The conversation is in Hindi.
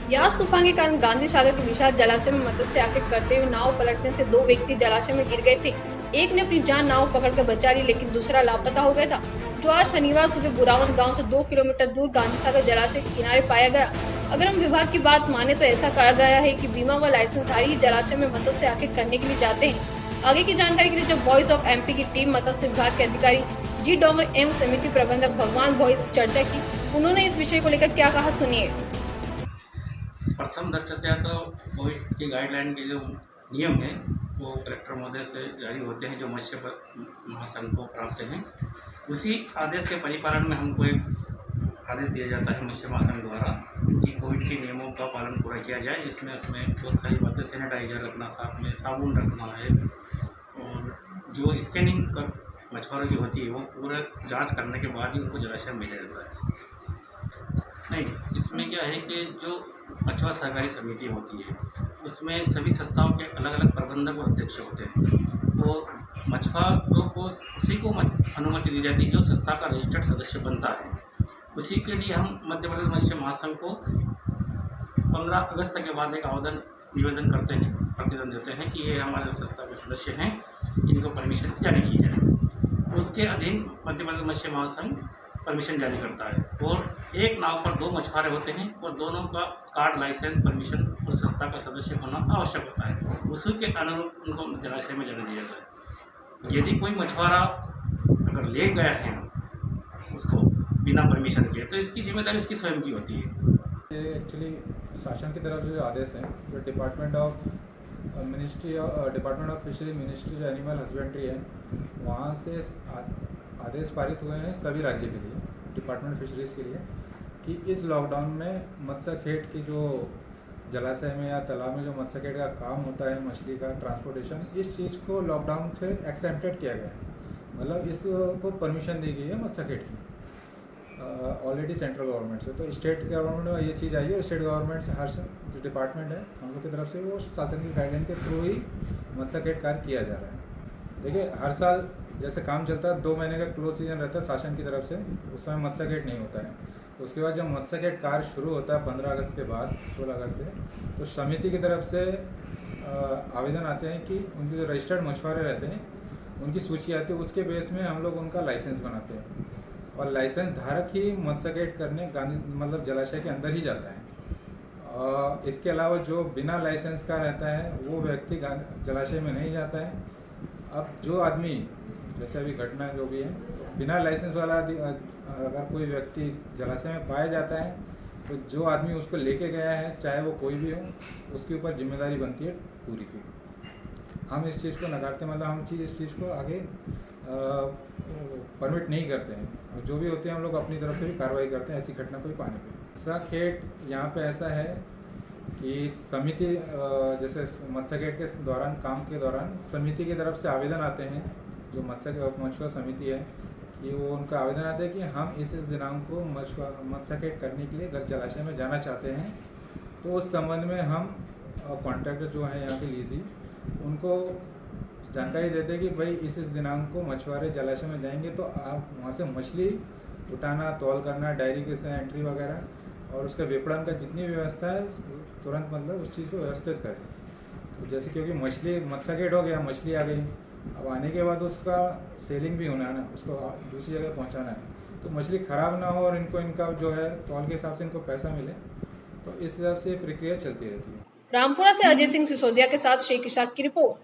यास तूफान के कारण गांधी सागर के विशाल जलाशय में मत्स्य आकृत करते हुए नाव पलटने से 2 व्यक्ति जलाशय में गिर गए थे। एक ने अपनी जान नाव पकड़कर बचा ली, लेकिन दूसरा लापता हो गया था, जो आज शनिवार सुबह बुरावन गांव से 2 किलोमीटर दूर गांधी सागर जलाशय के किनारे पाया गया। अगर हम विभाग की बात माने तो ऐसा कहा गया है कि बीमा व लाइसेंसधारी ही जलाशय में मत्स्य आकृत करने के लिए जाते हैं। आगे की जानकारी के लिए जब वॉइस ऑफ एमपी की टीम मत्स्य विभाग के अधिकारी जी डोंगर एवं समिति प्रबंधक भगवान भोई से चर्चा की, उन्होंने इस विषय को लेकर क्या कहा, सुनिए। प्रथम दक्षता तो कोविड की गाइडलाइन के जो नियम है वो कलेक्टर महोदय से जारी होते हैं, जो मत्स्य महासंघ को प्राप्त हैं। उसी आदेश के परिपालन में हमको एक आदेश दिया जाता है मत्स्य महासंघ द्वारा कि कोविड के नियमों का पालन पूरा किया जाए। इसमें उसमें बहुत सारी बातें, सैनिटाइजर रखना, साथ में साबुन रखना है, और जो स्कैनिंग कर मछुआरों की होती है वो पूरा जांच करने के बाद ही उनको जलाशय में भेजा जाता है। नहीं, इसमें क्या है कि जो मछुआरा सहकारी समिति होती है उसमें सभी संस्थाओं के अलग अलग प्रबंधक और अध्यक्ष होते हैं। वो मछुआरों को उसी को अनुमति दी जाती है जो संस्था का रजिस्टर्ड सदस्य बनता है। उसी के लिए हम मध्य प्रदेश मत्स्य महासंघ को 15 अगस्त के बाद एक निवेदन करते हैं, प्रतिवेदन देते हैं कि ये हमारे संस्था के सदस्य हैं, इनको परमिशन जारी की जाए। उसके अधीन मध्य प्रदेश मत्स्य महासंघ परमिशन जारी करता है, और एक नाव पर 2 मछुआरे होते हैं और दोनों का कार्ड, लाइसेंस, परमिशन और संस्था का सदस्य होना आवश्यक होता है। उसी के अनुरूप उनको जलाशय में जाने दिया जाता है। यदि कोई मछुआरा अगर ले गया है उसको बिना परमिशन के, तो इसकी जिम्मेदारी उसकी स्वयं की होती है। ये एक्चुअली शासन की तरफ से जो आदेश है, जो department of fishery, ministry animal husbandry है, वहाँ से आदेश पारित हुए हैं सभी राज्य के लिए, डिपार्टमेंट फिशरीज़ के लिए, कि इस लॉकडाउन में मत्स्य खेत की जो जलाशय में या तालाब में जो मत्स्य खेत का काम होता है, मछली का ट्रांसपोर्टेशन, इस चीज़ को लॉकडाउन से एक्सेप्टेड किया गया है। मतलब इसको परमिशन दी गई है मत्स्य खेत की ऑलरेडी सेंट्रल गवर्नमेंट से। तो स्टेट गवर्नमेंट में ये चीज़ आई है, और स्टेट गवर्नमेंट से हर जो डिपार्टमेंट है हम लोग की तरफ से वो शासन की गाइडलाइन के थ्रू ही मत्स्य खेत कार्य किया जा रहा है। देखिए, हर साल जैसे काम चलता है, 2 महीने का क्लोज सीजन रहता है शासन की तरफ से, उस समय मत्स्य खेत नहीं होता है। उसके बाद जब मत्स्य खेत कार्य शुरू होता है 15 अगस्त के बाद, 16 अगस्त से, तो समिति की तरफ से आवेदन आते हैं कि उनके जो रजिस्टर्ड मछुआरे रहते हैं उनकी सूची आती है, उसके बेस में हम लोग उनका लाइसेंस बनाते हैं, और लाइसेंस धारक ही मत्स्य खेत करने मतलब जलाशय के अंदर ही जाता है। इसके अलावा जो बिना लाइसेंस का रहता है वो व्यक्ति जलाशय में नहीं जाता है। अब जो आदमी, जैसे अभी घटना जो भी है, बिना लाइसेंस वाला अगर कोई व्यक्ति जलाशय में पाया जाता है, तो जो आदमी उसको लेके गया है, चाहे वो कोई भी हो, उसके ऊपर जिम्मेदारी बनती है पूरी की। हम इस चीज़ को नकारते, मतलब हम इस चीज़ को आगे परमिट नहीं करते हैं, और जो भी होते हैं हम लोग अपनी तरफ से भी कार्रवाई करते हैं ऐसी घटना कोई पाने पे। मत्स्य खेत यहाँ पे ऐसा है कि समिति, जैसे मत्स्य खेत के दौरान, काम के दौरान समिति की तरफ से आवेदन आते हैं, जो मछुआरा समिति है, कि वो उनका आवेदन आता है कि हम इस दिनांक को मत्स्य खेत करने के लिए जलाशय में जाना चाहते हैं। तो उस संबंध में हम कॉन्ट्रैक्टर जो है यहाँ के लीजी, उनको जानकारी देते हैं कि भाई इस दिनांक को मछुआरे जलाशय में जाएंगे, तो आप वहाँ से मछली उठाना, तौल करना, डायरी के साथ एंट्री वगैरह, और उसका विपणन का जितनी व्यवस्था है तुरंत मतलब उस चीज़ को व्यवस्थित करें। तो जैसे क्योंकि मछली, मत्स्य खेत हो गया, मछली आ गई, अब आने के बाद उसका सेलिंग भी होना है ना, उसको दूसरी जगह पहुंचाना है, तो मछली ख़राब ना हो और इनका जो है तौल के हिसाब से इनको पैसा मिले, तो इस हिसाब से प्रक्रिया चलती रहती है। रामपुरा से अजय सिंह सिसोदिया के साथ शेख इशाक की रिपोर्ट।